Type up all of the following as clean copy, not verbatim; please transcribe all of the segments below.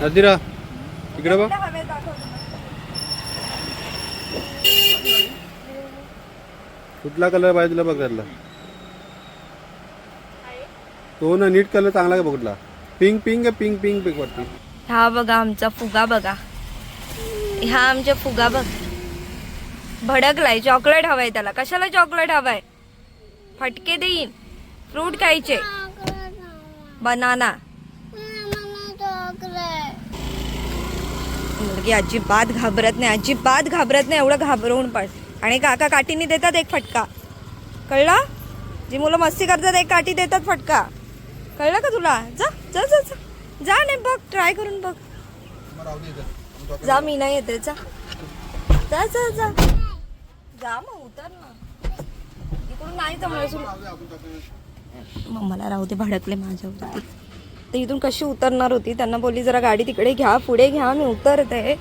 नदीरा इकडे बघ. कुठला कलर पाहिजे तुला बघ त्यातला. तो ना नीट कलर चांगला का बघ. Pink pink pink pink pink वाटते. हा बघा आमचा फुगा बघा. हा आमचा फुगा बघ भडकलाय. चॉकलेट हवाय त्याला. कशाला चॉकलेट हवाय? फटके देईन. फ्रूट खायचे. बनाना. मुलगी अजिबात घाबरत नाही. अजिबात घाबरत नाही. एवढं घाबरवून पण. आणि काका काठीने देतात एक फटका. कळला? जी मुलं मस्ती करतात एक काठी देतात फटका. कळलं का तुला? जा जा जा जा जा. नाही बघ ट्राय करून बघ. जा मी नाही येते. जा जा जा जा जा. मग उतर ना. इकडून नाही जमणार. मम्माला राहू दे. भडकले माझ्यावरती. तर इथून कशी उतरणार होती. त्यांना बोलली जरा गाडी तिकडे घ्या, पुढे घ्या, मी उतरते.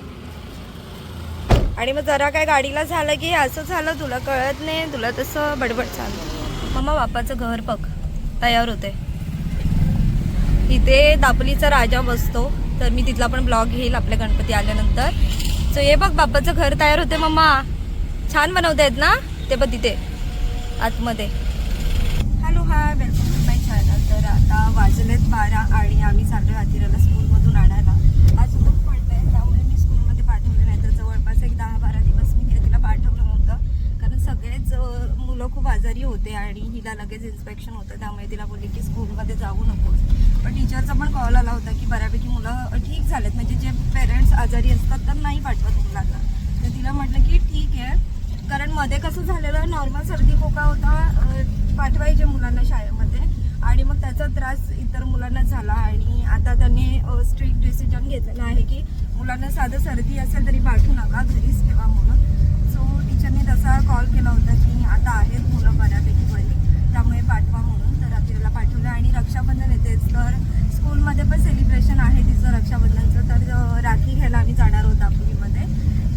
आणि मग जरा काय गाडीला झालं की असं झालं. तुला कळत नाही. तुला तसं बडबड चालू. मम्मा बापाचं घर बघ तयार होते. इथे दापोलीचा राजा बसतो. तर मी तिथला पण ब्लॉग घेईल आपल्या गणपती आल्यानंतर. सो हे बघ बापाचं घर तयार होते. मम्मा छान बनवत आहेत ना ते बघ तिथे आतमध्ये. Hello hi, welcome to my channel. तर आता वाजलेत 12 आणि आम्ही चाललोय आतिराला स्कूलमधून आणायला. आज ऊन पडलंय त्यामुळे मी स्कूलमध्ये पाठवलं नाही. तर जवळपास एक 10-12 दिवस मी तिला पाठवलं नव्हतं. कारण सगळेच मुलं खूप आजारी होते आणि हिला लगेच इन्स्पेक्शन होतं. त्यामुळे तिला बोलली की स्कूलमध्ये जाऊ नकोस. पण टीचरचा पण कॉल आला होता की बऱ्यापैकी मुलं ठीक झालेत. म्हणजे जे पेरेंट्स आजारी असतात तर नाही पाठवत मुलांना. तर तिला म्हटलं की ठीक आहे. कारण मध्ये कसं झालेलं नॉर्मल सर्दी खोका होता. पाठवायचे मुलांना शाळेमध्ये आणि मग त्याचा त्रास इतर मुलांना झाला. आणि आता त्यांनी स्ट्रिक्ट डिसिजन घेतलेला आहे की मुलांना साधं सर्दी असेल तरी पाठवू नका, घरीच ठेवा म्हणून. सो टीचरने तसा कॉल केला होता की आता आहेत मुलं बऱ्यापैकी बरी, त्यामुळे पाठवा म्हणून. तर आतिराला पाठवलं. आणि रक्षाबंधन येतेच तर स्कूलमध्ये पण सेलिब्रेशन आहे तिचं रक्षाबंधनचं. तर राखी घ्यायला आम्ही जाणार आहोत दापोलीमध्ये.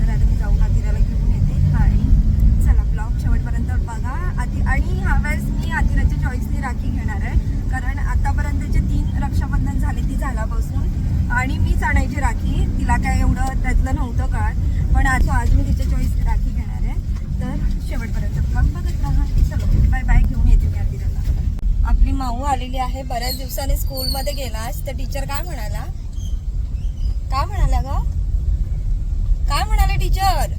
तर आता मी जाऊन आतिराला घेऊन येते. आणि चला ब्लॉग शेवटपर्यंत बघा. आणि ह्यावेळेस मी आतिराच्या चॉईसने राखी घेणार आहे. कारण आतापर्यंतचे 3 रक्षाबंधन झाले ती झाल्यापासून आणि मीच आणायची राखी. तिला काय एवढं त्यातलं नव्हतं कळत. पण आज मी तिच्या चॉईसने राखी घेणार आहे. तर शेवटपर्यंत ब्लॉग बघत राहा. चलो बाय बाय. घेऊन येते मी आतिराला. आपली माऊ आलेली आहे. बऱ्याच दिवसांनी स्कूलमध्ये गेलास तर टीचर काय म्हणाला? काय म्हणाला ग? काय म्हणाले टीचर?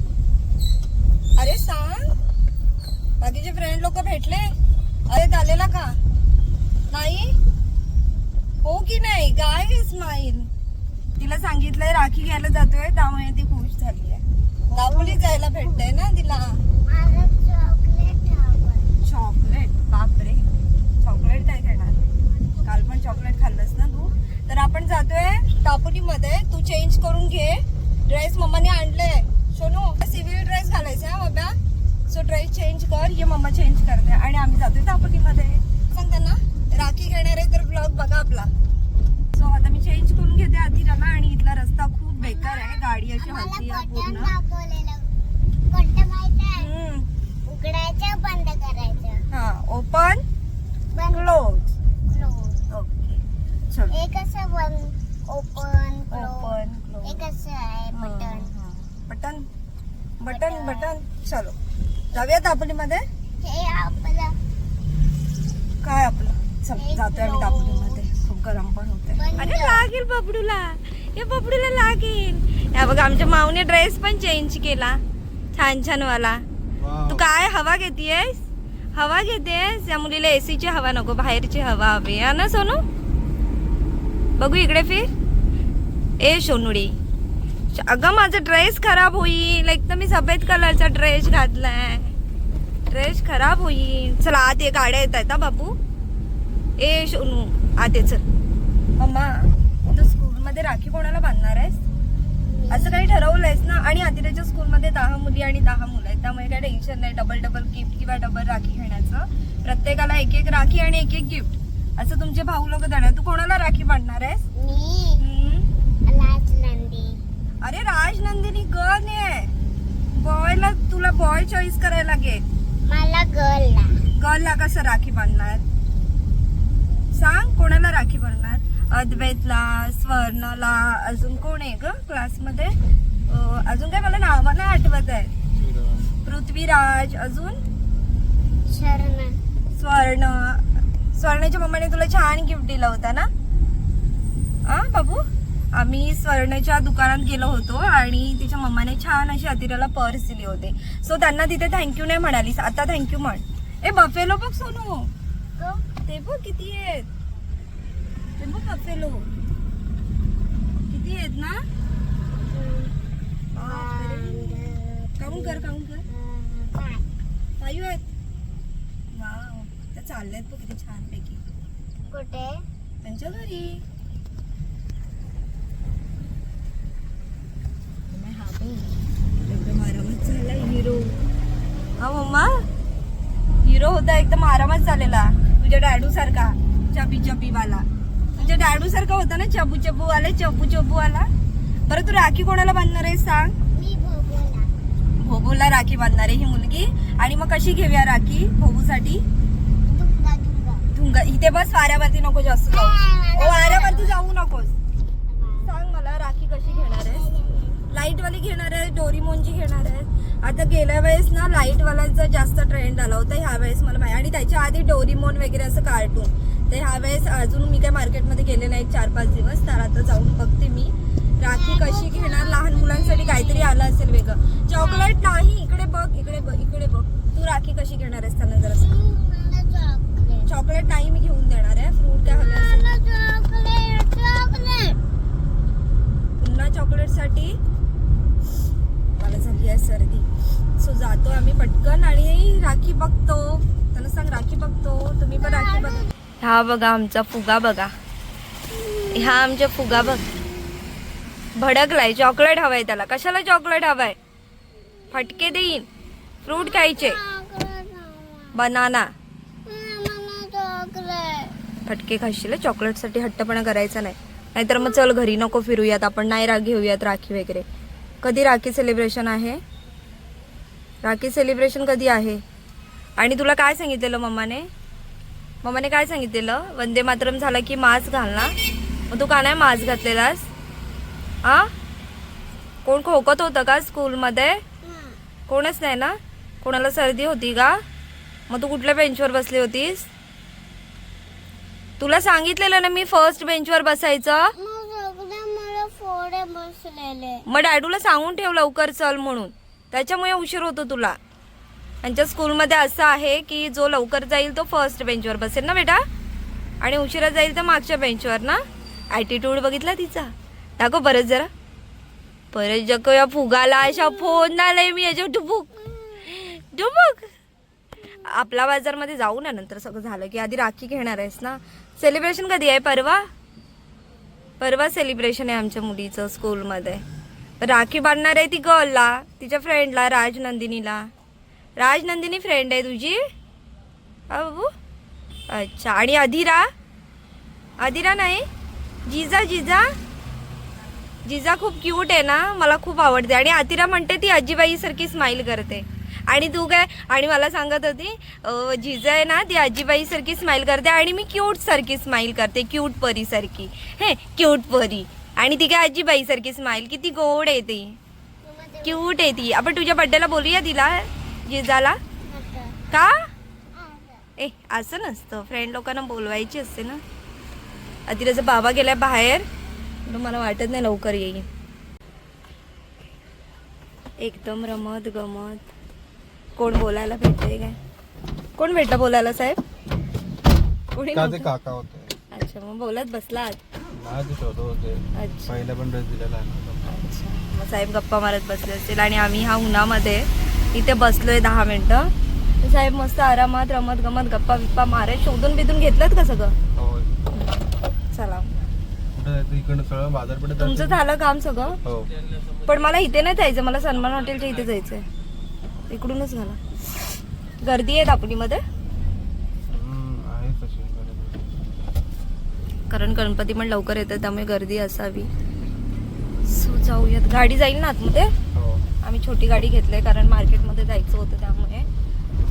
अरे सांग. बाकीचे फ्रेंड लोक भेटले? अरे आलेला का नाही? हो की नाही? काय स्माईल. तिला सांगितलंय राखी घ्यायला जातोय त्यामुळे ती खुश झाली आहे. दापोली जायला भेटतंय ना तिला. चॉकलेट. बापरे, चॉकलेट काय घेणार? काल पण चॉकलेट खाल्लंस ना तू. तर आपण जातोय दापोलीमध्ये. तू चेंज करून घे. ड्रेस मम्माने आणले. सोनू सिव्हिल ड्रेस घालायचा बाबा. सो ड्रेस चेंज कर. ये मम्मा चेंज करते. आणि आम्ही जातोय दापोलीमध्ये. सांग त्यांना राखी घेणार आहे तर ब्लॉग बघा आपला. सो आता मी चेंज करून घेते आतिराला. आणि इथला रस्ता खूप बेकार आहे. गाडी अशी हलती आहे पूर्ण. उघडायचं बंद करायचं. हा ओपन क्लोज. ओके चल. एक असं बंद ओपन ओपन क्लोज. एक असं आहे बटन. Button button button. चलो जाऊया दापोलीमध्ये. हे आपलं काय आपलं. चल जातोय आम्ही दापोलीमध्ये. खूप गरम पण होतंय. अरे लागेल बबडूला. हे बबडूला लागेल. या बघा आमच्या माऊने ड्रेस पण चेंज केला. छान छान वाला. तू काय हवा घेतीयस? हवा घेतेस? या मुलीला एसीची हवा नको, बाहेरची हवा हवी आहे ना सोनू. बघू इकडे फिर. ए सोनुडी. अगं माझा ड्रेस खराब होईल. एक तर मी सफेद कलरचा ड्रेस घातलाय. ड्रेस खराब होईल. चला आत ये. गाड्या येत आहेत बाबू. ए सोनू आत ये चल. मम्मा तू स्कूलमध्ये राखी कोणाला बांधणार आहेस? असं काही ठरवलंयस ना? आणि आतिराच्या स्कूलमध्ये 10 मुली आणि 10 मुलं आहेत. त्यामुळे काही टेन्शन नाही डबल गिफ्ट किंवा डबल राखी घेण्याचं. प्रत्येकाला एक एक राखी आणि एक एक गिफ्ट असं तुमचे भाऊ लोक देणार. तू कोणाला राखी बांधणार आहेस? अरे राजनंदिनी गर्ल आहे. बॉयला तुला बॉय चॉईस करायला लागेल. मला गर्लला कसं राखी बांधणार? सांग कोणाला राखी बांधणार? अद्वैतला, स्वर्णला, अजून कोण आहे ग क्लासमध्ये? अजून काय मला नाव नाही आठवत आहे. पृथ्वीराज, अजून स्वर्णाच्या मम्माने तुला छान गिफ्ट दिला होता ना बाबू? आम्ही स्वर्णाच्या दुकानात गेलो होतो आणि तिच्या मम्माने छान अशी अतिराला पर्स दिली होते. सो त्यांना तिथे थँक्यू नाही म्हणालीस, आता थँक्यू म्हण. ए बफेलो बघ सोनू, ते बघ किती आहेत. ते बघ बफेलो किती आहेत ना. काउंट कर 5 आहेत. वाव, त्या चालल्यात बघ किती छान पैकी. कुठे? त्यांच्या घरी. एकदम आरामात झाला हिरो. हा मम्मा, हिरो होता एकदम आरामात झालेला. तुझ्या डॅडू सारखा चबी वाला. तुझ्या डॅडू सारखा होता ना, चबू वाला. बरं तू राखी कोणाला बांधणार आहे सांग? मी भोगोला. भोबूला राखी बांधणार आहे ही मुलगी. आणि मग कशी घेऊया राखी भोबूसाठी? धुंगा. इथे बस, वाऱ्यावरती नको जास्त जाऊ. वाऱ्यावरती जाऊ नकोस. सांग मला राखी कशी घेणार आहे? लाईट वाली घेणार आहे, डोरीमोनची घेणार आहे? आता गेल्या वेळेस ना लाईट वालाचा जास्त ट्रेंड आला होता, ह्या वेळेस मला माहिती. आणि त्याच्या आधी डोरीमोन वगैरे असं कार्टून. तर ह्या वेळेस अजून मी काय मार्केटमध्ये गेले नाही 4-5 दिवस. तर आता जाऊन बघते मी राखी कशी घेणार. लहान मुलांसाठी काहीतरी आलं असेल वेगळं. चॉकलेट नाही, इकडे बघ. तू राखी कशी घेणार आहेस त्यांना जरा सांग. चॉकलेट नाही मी घेऊन देणार आहे. फ्रूट काय हवे असेल पुन्हा चॉकलेट साठी. मला झाली आहे सर्दी. सो जातो आम्ही पटकन आणि राखी बघतो. त्यांना सांग राखी बघतो. तुम्ही पण राखी बघा. हा बघा आमचा फुगा बघा. हा आमचा फुगा बघ, भडकलाय. चॉकलेट हवाय त्याला. कशाला चॉकलेट हवाय? फटके देईन. फ्रूट खायचे. बनाना. फटके खाशील. चॉकलेट साठी हट्टपणा करायचा नाही, नाहीतर मग चल घरी नको फिरूयात आपण, नाही घेऊयात राखी वगैरे. कधी राखी सेलिब्रेशन आहे? राखी सेलिब्रेशन कधी आहे? आणि तुला काय सांगितलेलं मम्माने काय सांगितलेलं? वंदे मातरम झाला की मास्क घाल ना. मग तू का नाही मास्क घातलेलास? कोण खोकत होतं का स्कूलमध्ये? कोणच नाही ना. कोणाला सर्दी होती का? मग तू कुठल्या बेंचवर बसली होतीस? तुला सांगितलेलं ना मी फर्स्ट बेंचवर बसायचं. मग डॅडूला सांगून ठेव लवकर चल म्हणून, त्याच्यामुळे उशीर होतो तुला. त्यांच्या स्कूलमध्ये असं आहे की जो लवकर जाईल तो फर्स्ट बेंचवर बसेल ना बेटा, आणि उशिरा जाईल तर मागच्या बेंचवर ना. ॲटिट्यूड बघितला तिचा. दाखव परत जरा. परत जको या फुगाला अशा फोन आलाय मी याच्या डुबुक. आपला बाजारमध्ये जाऊ ना नंतर सगळं झालं की. आधी राखी घेणार आहेस ना. सेलिब्रेशन कधी आहे? परवा सेलिब्रेशन आहे आमच्या मुलीचं स्कूलमध्ये. राखी बांधणार आहे ती गर्लला, तिच्या फ्रेंडला, राजनंदिनी फ्रेंड आहे तुझी बाबू? अच्छा. आणि अधिरा नाही, जिजा खूप क्यूट आहे ना, मला खूप आवडते. आणि अतिरा म्हणते ती आजीबाई सारखी स्माइल करते. आणि तू काय? आणि मला सांगत होती जिजा आहे ना ती आजीबाई सारखी स्माइल करते आणि मी क्यूट सारखी स्माइल करते, क्यूट परी सारखी. क्यूट परी. आणि ती काय आजीबाई सारखी स्माइल. किती गोड आहे ती, क्यूट आहे ती. आपण तुझ्या बर्थडेला बोलूया तिला, जिजाला. का? असं नसतं, फ्रेंड लोकांना बोलवायची असते ना. अतिराचा बाबा गेलाय बाहेर, मला वाटत नाही लवकर येईल. एकदम रमत गमत. कोण बोलायला भेटतंय काय? कोण भेटला बोलायला साहेब? कोणी काका होते. अच्छा, मग बोलत बसलात. अच्छा, पहिला पण ड्रेस दिलेला आहे. अच्छा, मग साहेब गप्पा मारत बसले असतील आणि आम्ही हा उन्हामध्ये इथे बसलोय 10 मिनिटं. साहेब मस्त आरामात रमत गमत गप्पा बिप्पा मारत. शोधून बिधून घेतलं का सगळं? चला तुमचं झालं काम सगळं? पण मला इथे नाही जायचं, मला सन्मान हॉटेलच्या इथे जायचंय. इकडूनच घाला. गर्दी आहे दापोलीमध्ये कारण गणपती पण लवकर येतात त्यामुळे गर्दी असावी. सो जाऊयात. गाडी जाईल ना आतमध्ये? आम्ही छोटी गाडी घेतली कारण मार्केटमध्ये जायचं होतं त्यामुळे.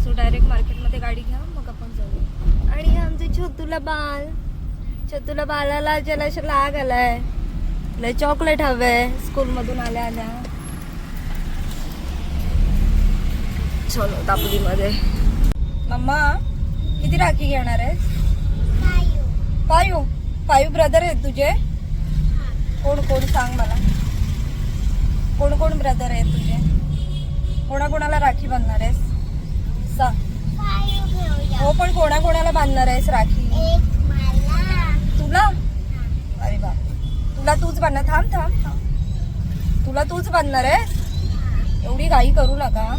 सो डायरेक्ट मार्केटमध्ये गाडी घ्या मग आपण जाऊया. आणि आमचे छोटूला बाल तुला बाळाला जलाशय लाग आलाय, लय चॉकलेट हवंय स्कूल मधून आल्या आल्या. चलो दापोली मध्ये. मम्मा किती राखी घेणार आहे? 5 ब्रदर आहेत तुझे? कोण कोण सांग मला, कोण कोण ब्रदर आहेत तुझे? कोणाकोणाला राखी बांधणार आहेस सांग. हो पण कोणाकोणाला बांधणार आहेस राखी? तुला? अरे बा, तुला तूच बांधणार. थांब थांब थांब, तुला तूच बांधणार आहेस? एवढी घाई करू नका.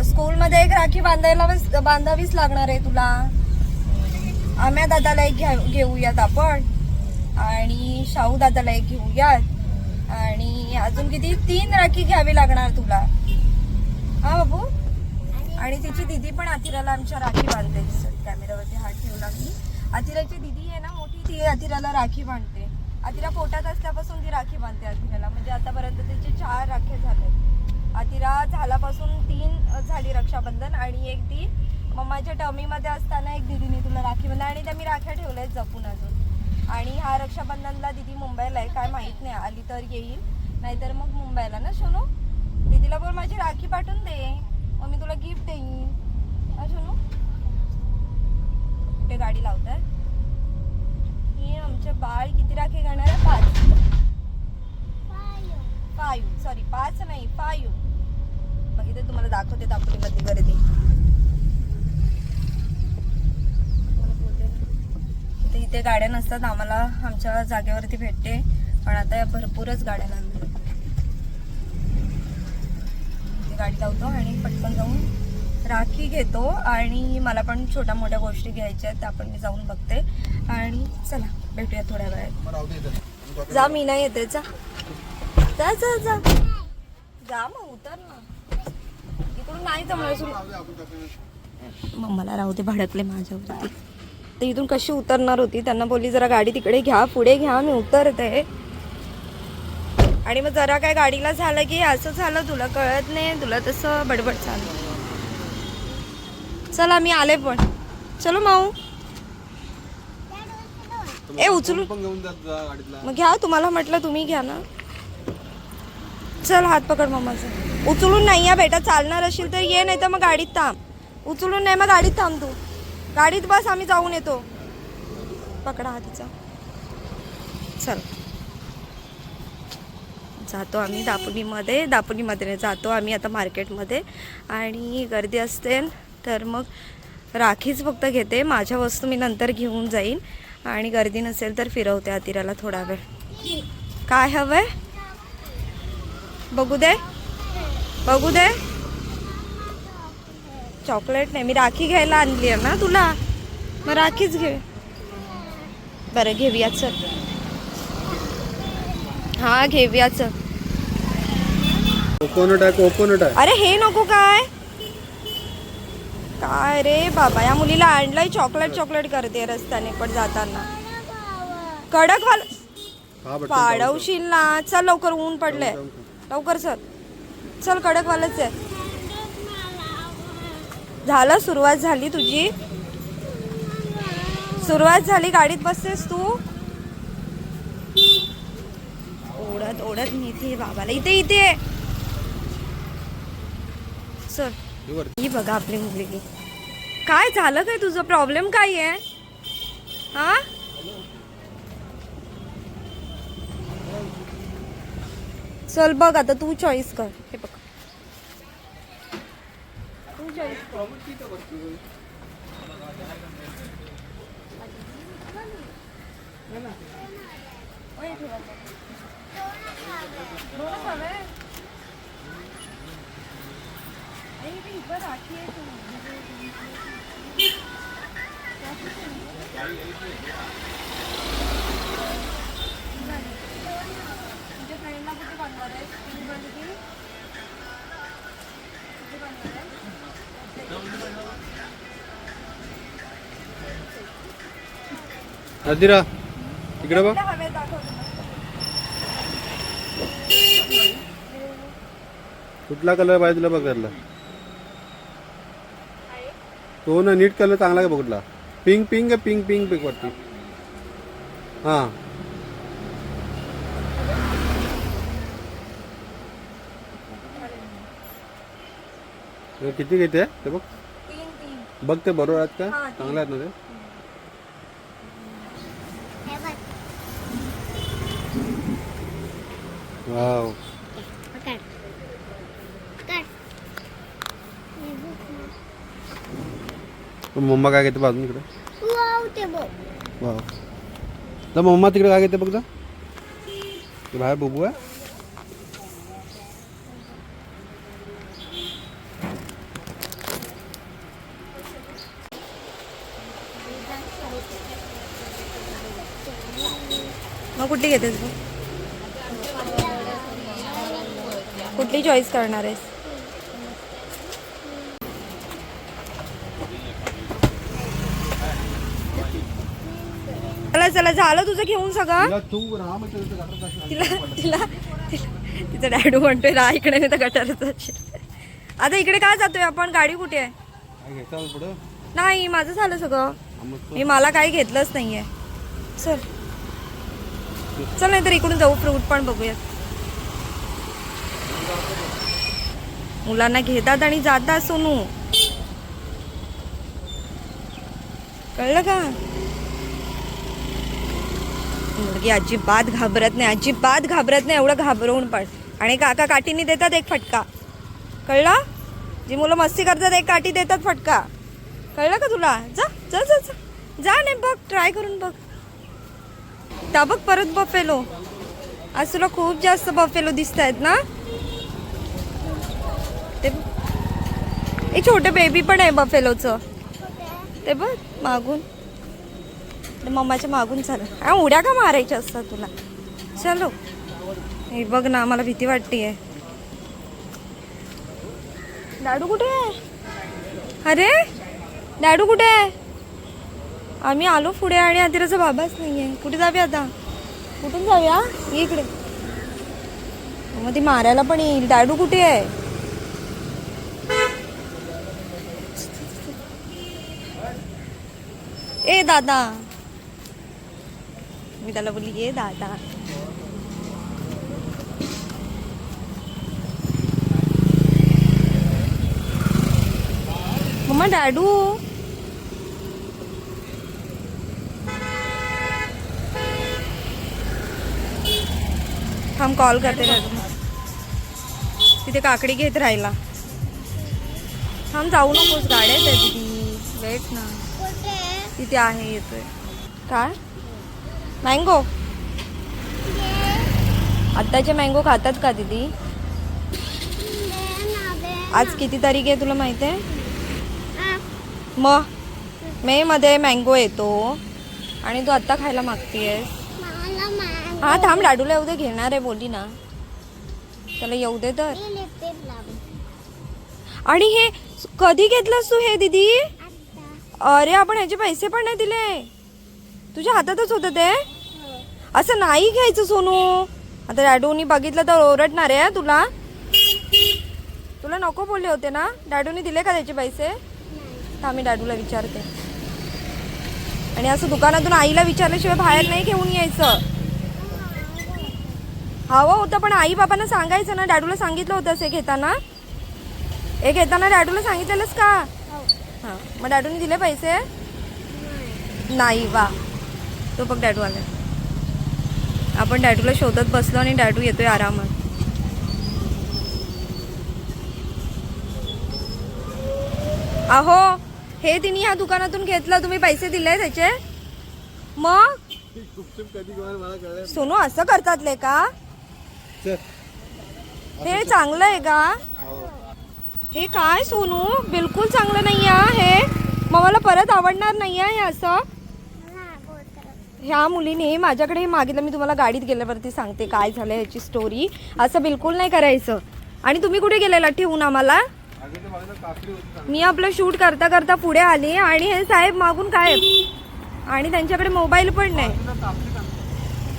स्कूल मध्ये एक राखी बांधावीच लागणार आहे तुला. आम्या दादाला एक घेऊयात आपण, आणि शाहू दादाला एक घेऊयात, आणि अजून किती 3 राखी घ्यावी लागणार तुला. हा बाबू. आणि तिची दीदी पण अथिराला आमच्या राखी बांधते. कॅमेरावरती हात ठेवला मी. अथिराची दीदी आहे ना मोठी, ती अथिराला राखी बांधते. अथिरा पोटात असल्यापासून ती राखी बांधते अथिराला. म्हणजे आतापर्यंत तिचे 4 राखे झाले. अथिरा झाल्यापासून 3 झाली रक्षाबंधन, आणि एक ती मम्माच्या टर्मीमध्ये असताना एक दीदीने तुला राखी बांधली, आणि त्या मी राख्या ठेवल्या आहेत जपून अजून. आणि हा रक्षाबंधनला दीदी मुंबईला आहे, काय माहित नाही, आली तर येईल, नाहीतर मग मुंबईला ना. सोनू दीदीला बोल माझी राखी पाठवून दे, मग मी तुला गिफ्ट देईन. हा सोनू. कुठे गाडी लावताय? ही आमचे बाळ किती राखी घेणार आहे? 5 सॉरी 5 नाही 5. बघितले तुम्हाला दाखवते दापोलीमध्ये गर्दी. इथे गाड्या नसतात, आम्हाला आमच्या जागेवरती भेटते, पण आता या भरपूरच गाड्या लागल्या. गाडी लावतो आणि पटकन जाऊन राखी घेतो, आणि मला पण छोट्या मोठ्या गोष्टी घ्यायच्या आहेत, त्या पण मी जाऊन बघते. आणि चला भेटूया थोड्या वेळात. जा मी नाही येते. जा जा जा जा जा, मग उतर ना इकडून. नाही जमणार मम्माला, राहू दे, भडकले माझ्यावरती. ते इथून कशी उतरणार होती, त्यांना बोलली जरा गाडी तिकडे घ्या, पुढे घ्या, मी उतरते. आणि मग जरा काय गाडीला झालं की असं झालं, तुला कळत नाही, तुला तसं बडबड चालू. चला मी आले पण. चलो माऊ. ए उचलून मग घ्या, तुम्हाला म्हटलं तुम्ही घ्या ना. चल हात पकड मम्माचा. उचलून नाही या बेटा, चालणार असेल तर ये, नाही तर मग गाडीत थांब. उचलून नाही, मग गाडीत थांब. तू गाडीत बस, आम्ही जाऊन येतो. पकडा हातीचा. चल जातो आम्ही दापोलीमध्ये जातो आम्ही आता मार्केटमध्ये. आणि गर्दी असते तर मग राखीच फक्त घेते, माझ्या वस्तू मी नंतर घेऊन जाईन. आणि गर्दी नसेल तर फिरवते अतिराला थोडा वेळ. काय हवंय बघू दे, बघू दे. चॉकलेट नाही, मी राखी घ्यायला आणली आहे ना तुला, मग राखीच घे. बरं घेऊया चल. हा घेऊया चल. कोकोनट आहे. अरे हे नको. काय काय रे बाबा, या मुलीला आणलंय चॉकलेट करते रस्त्याने पण जाताना. कडक वाल पाडवशील ना. चल लवकर, ऊन पडले, लवकर चल. चल कडक वालच आहे. झालं, सुरुवात झाली तुझी, सुरुवात झाली. गाडीत बसतेस तू. ओढत ओढत नेते बाबाला. इथे चल. ही बघा आपली मुलगी. काय झालं, काय तुझं प्रॉब्लेम काय आहे? हा चल बघ आता, तू चॉईस कर. हे बघ तू चॉईस कर. अदिरा इकडे बघ. कुठला कलर पाहिजे तुला बघ. तो ना नीट कलर चांगला आहे बघितला. पिंक पिंक आहे पिंक पिंक पिंक वरती. हां हे किती घेते ते बघ. बघ ते बरोबर आहेत का? हां, चांगले आहेत ना ते. हे बघ. वाव. पकड. पकड. हे बघ ना. मम्मा काय घेते बाजून इकडे. वाव, ते बघ. वाव. तर मम्मा तिकडे काय घेते बघ जा. ते बाहेर बुबू आहे. मग कुठली घेतेस तू? कुठली चॉईस करणार आहेस? चला चला, झालं तुझं घेऊन सगळं. तिला तिला तिला- तिचा डॅडू म्हणतोय ना इकडे नाही तर गटारच आता इकडे काय जातोय आपण? गाडी कुठे आहे? काय घेता पुढं. नाही, माझं झालं सगळं. मी मला काही घेतलंच नाहीये. चल चल, नाही तर इकडून जाऊ, फ्रूट पण बघूयात. मुलांना घेतात आणि जातात सोनू, कळलं का? मुलगी अजिबात घाबरत नाही, अजिबात घाबरत नाही. एवढं घाबरवून पण. आणि काका काठीने देतात एक फटका, कळला? जी मुलं मस्ती करतात एक काठी देतात फटका, कळलं का तुला? जा जा जा जा, जा. नाही बघ, ट्राय करून बघ. त्या बघ परत बफेलो. आज तुला खूप जास्त बफेलो दिसत आहेत ना. ते एक छोटे बेबी पण आहे बफेलोचं. ते बघ मागून, ते मम्माच्या मागून चालू. उड्या का मारायच्या असतात तुला? चलो. हे बघ ना, मला भीती वाटतेय. डाडू कुठे आहे? अरे डाडू कुठे आहे? आम्ही आलो पुढे आणि आतिराचा बाबाच नाहीये. कुठे जाऊया आता? कुठून जाऊया? इकडे. मग ती मारायला पण येईल. डाडू कुठे आहे? ए दादा, मी त्याला बोलली ये दादा. मम्मा डाडू. हम कॉल करते डाडू. तिथे काकडी घेत राहिला. हम जाऊ नकोस, गाड्या आहेत दीदी, वेट ना. कुठे? तिथे आहे, येतोय. काय मँगो? आत्ताचे मँगो खातात का दीदी? आज किती तारीख आहे तुला माहिती आहे? मग मे मध्ये मँगो येतो आणि तू आत्ता खायला मागतीयस. हा थांब, डाडूला येऊ दे, घेणार आहे बोलली ना, त्याला येऊ दे तर. आणि हे कधी घेतलंस तू हे दीदी? अरे आपण ह्याचे पैसे पण नाही दिले, तुझ्या हातातच होतं ते. असं नाही घ्यायचं सोनू. आता डॅडूनी बघितलं तर ओरडणार आहे तुला. तुला नको बोलले होते ना? डॅडूनी दिले का त्याचे पैसे? आम्ही डॅडूला विचारते. आणि असं दुकानातून आईला विचारल्याशिवाय बाहेर नाही घेऊन यायचं. हवं होतं पण आई बाबांना सांगायचं ना. डॅडूला सांगितलं होतं हे घेताना? हे घेताना डॅडूला सांगितलेलंस का? हां, मग डॅडूने दिले पैसे? नाही. वा, तो बघ डॅडू आला. आपण डॅडूला शोधत बसलो आणि डॅडू येतोय आरामात. अहो, हे तिने ह्या दुकानातून घेतलं, तुम्ही पैसे दिले त्याचे? मग सोनू असं करतात ले का? हे चांगलं आहे का? हे काय सोनू, बिलकुल चांगलं नाही आहे हे. मग मला परत आवडणार नाही आहे हे असं. ह्या मुलीने माझ्याकडे हे मागितलं. मी तुम्हाला गाडीत गेल्यावरती सांगते काय झालं ह्याची स्टोरी. असं बिलकुल नाही करायचं. आणि तुम्ही कुठे गेलेला ठेवून आम्हाला? मी आपलं शूट करता करता पुढे आली आणि हे साहेब मागून काय, आणि त्यांच्याकडे मोबाईल पण नाही.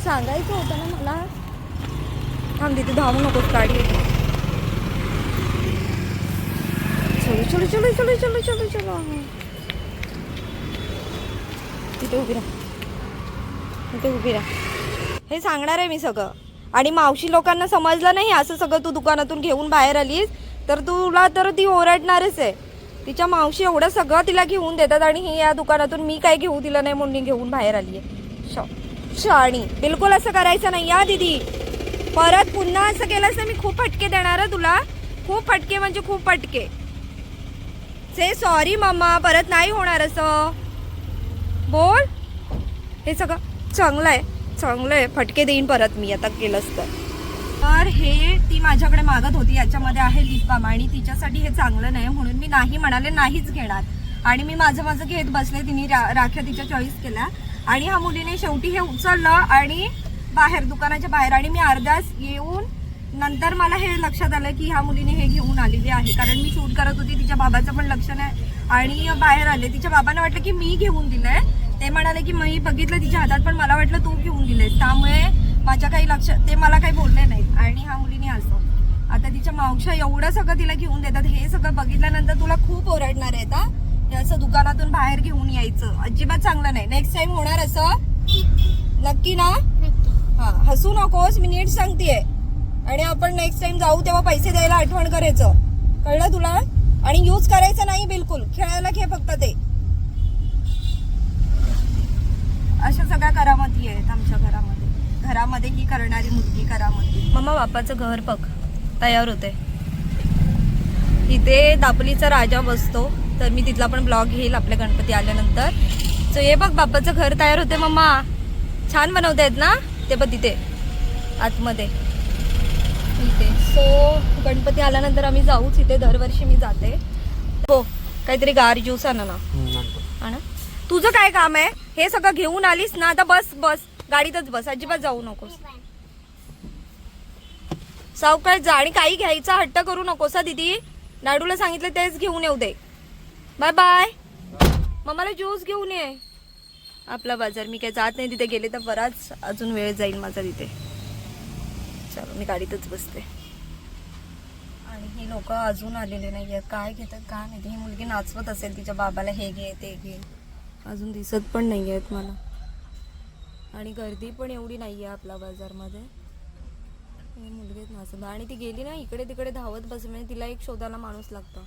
सांगायचं होतं ना मला. थांब तिथे, धावू नकोस, गाडी येते. चलो चलो चलो चलो चलो चलो चलो. तिथे उभी राहा, इथे उभी राहा. हे सांगणार आहे मी सगळं. आणि मावशी लोकांना समजलं नाही असं सगळं तू दुकानातून घेऊन बाहेर आलीस तर तुला तर ती ओरडणारच आहे. तिच्या मावशी एवढं सगळं तिला घेऊन देतात आणि ही या दुकानातून मी काय घेऊ दिलं नाही म्हणून घेऊन बाहेर आली आहे. शाणी. बिलकुल असं करायचं नाही या दीदी. परत पुन्हा असं केलंस तर मी खूप फटके देणार आहे तुला. खूप फटके म्हणजे खूप फटके. से सॉरी मम्मा, परत नाही होणार असं बोल. हे सगळं चांगलं आहे, चांगलं आहे. फटके देईन परत मी आता केलंच तर. हे ती माझ्याकडे मागत होती, याच्यामध्ये आहे लिप बाम आणि तिच्यासाठी हे चांगलं नाही म्हणून मी नाही म्हणाले, नाहीच घेणार. आणि मी माझं घेत बसले. तिने राख्या तिच्या चॉईस केल्या आणि ह्या मुलीने शेवटी हे उचललं आणि बाहेर दुकानाच्या बाहेर. आणि मी अर्ध्यास येऊन नंतर मला हे लक्षात आलं की ह्या मुलीने हे घेऊन आलेली आहे. कारण मी शूट करत होती, तिच्या बाबाचं पण लक्ष नाही आणि बाहेर आले. तिच्या बाबांना वाटलं की मी घेऊन दिलंय. ते म्हणाले की मी बघितलं तिच्या हातात पण मला वाटलं तू घेऊन दिलेस, त्यामुळे माझ्या काही लक्ष, ते मला काही बोलले नाहीत. आणि ह्या मुलीने असं आता तिच्या मावशा एवढं सगळं तिला घेऊन देतात. हे सगळं बघितल्यानंतर तुला खूप ओरडणार आहेत. हे असं दुकानातून बाहेर घेऊन यायचं अजिबात चांगलं नाही. नेक्स्ट टाइम होणार असं नक्की ना? हा, हसू नकोस, मी नीट सांगतेय. आणि आपण नेक्स्ट टाइम जाऊ तेव्हा पैसे द्यायला आठवण करायचं, कळलं तुला? आणि यूज करायचं नाही बिलकुल. खेळायला घे फक्त ते. अशा सगळ्या करामती आहेत आमच्या घरामध्ये ही करणारी मुलगी करामती. मम्मा बापाचं घर बघ तयार होते. तिथे दापोलीचा राजा बसतो, तर मी तिथला पण ब्लॉग घेईल आपल्या गणपती आल्यानंतर. सो हे बघ बापाचं घर तयार होते. मम्मा छान बनवतायत ना ते बघ तिथे आतमध्ये इथे. सो गणपती आल्यानंतर आम्ही जाऊच. इथे दरवर्षी मी जाते. हो, काहीतरी गार ज्यूस आणा ना. तुझं काय काम आहे? हे सगळं घेऊन आलीस ना, आता बस गाडीतच बस, अजिबात जाऊ नकोस. सावकाश जा आणि काही घ्यायचा हट्ट करू नकोस. दीदी लाडूला सांगितलं तेच घेऊन येऊ दे. Bye bye. मम्माला ज्यूस घेऊन ये. आपला बाजार मी काय जात नाही तिथे. गेले तर बराच अजून वेळ जाईल माझा तिथे. चलो मी गाडीतच बसते. आणि ही लोक अजून आलेले नाहीये. काय घेतात काय माहिती. ही मुलगी नाचवत असेल तिच्या बाबाला, हे घे ते घे. अजून दिसत पण नाही आहेत मला. आणि गर्दी पण एवढी नाही आहे आपल्या बाजारमध्ये. हे मुलगीच नाचत आणि ती गेली ना इकडे तिकडे धावत बस. म्हणजे तिला एक शोधायला माणूस लागतो.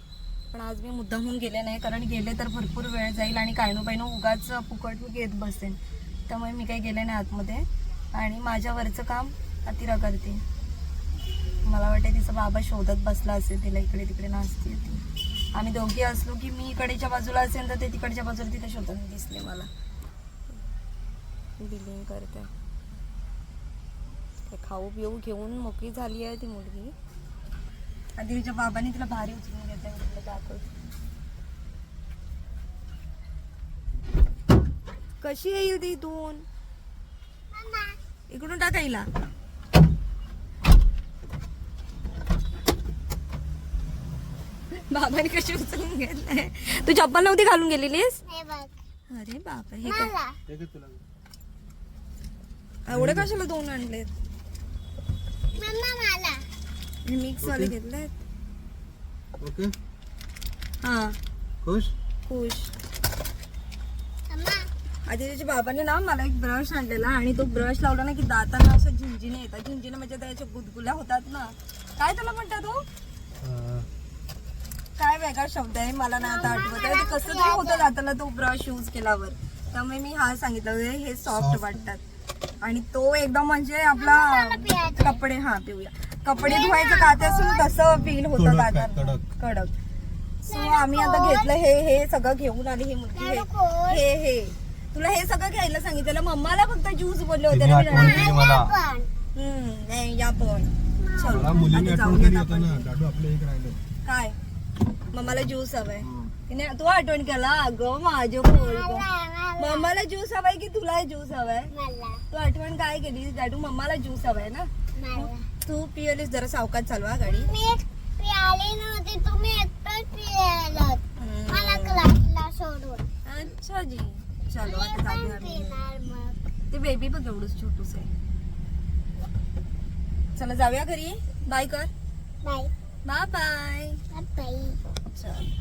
पण आज मी मुद्दामहून गेले नाही, कारण गेले तर भरपूर वेळ जाईल आणि कायनो बायनो उगाच फुकट घेत बसेन. त्यामुळे मी काही गेले नाही आतमध्ये. आणि माझ्यावरचं काम अतिरा करते. मला वाटते तिचा बाबा शोधत बसला असेल तिला, इकडे तिकडे नाचते ती. आम्ही दोघी असलो की मी इकडच्या बाजूला असेल तर ते तिकडच्या बाजूला तिथे शोधत दिसले मला. बिलिंग करते. खाऊ पिऊ घेऊन मोकळी झाली आहे ती मुलगी. आधी तिच्या बाबांनी तिला भारी उचलून घेतलं. दाखवते कशी येईल ती इथून. इकडून टाकायला बाबांनी कशी उचलून घेतलंय. तू चप्पल नव्हती घालून गेलेलीस? अरे बापा, हे काय एवढे कशाला दोन आणलेत? मिक्स वाले घेतलेत. ओके. हा खुश खुश. आधी त्याच्या बाबाने ना मला एक ब्रश आणलेला आणि तो ब्रश लावला ना की दातांना असं झिंझिने येतात. झिंझिने म्हणजे त्याच्या गुदगुल्या होतात ना. काय त्याला म्हणतात तू? काय वेगळा शब्द आहे मला ना आता आठवत आहे. ते कसं तरी होतं दाताला तो ब्रश यूज केल्यावर. त्यामुळे मी हा सांगितलं हे सॉफ्ट वाटतात. आणि तो एकदम म्हणजे आपला कपडे, हा पिऊया, कपडे धुवायचं काते असून तसं फील होतं दातांना कडक. सो आम्ही आता घेतलं हे सगळं घेऊन आली ही मुलगी. हे तुला हे सगळं घ्यायला सांगितलं. मम्माला फक्त ज्यूस बोलले होते ना. या पण काय मम्माला ज्यूस हवाय. तू आठवण केला अगं माझ्या बोल. मम्माला ज्यूस हवाय की तुला ज्यूस हवाय? तू आठवण काय केली दाडू? मम्माला ज्यूस हवाय ना. तू पियलीस. जरा सावकाश चालवा गाडी. अच्छा जी. चलो आता जाऊया. ते बेबी बघ एवढंच छोटूस आहे. चला जाऊया घरी. बाय कर. Bye bye. चल.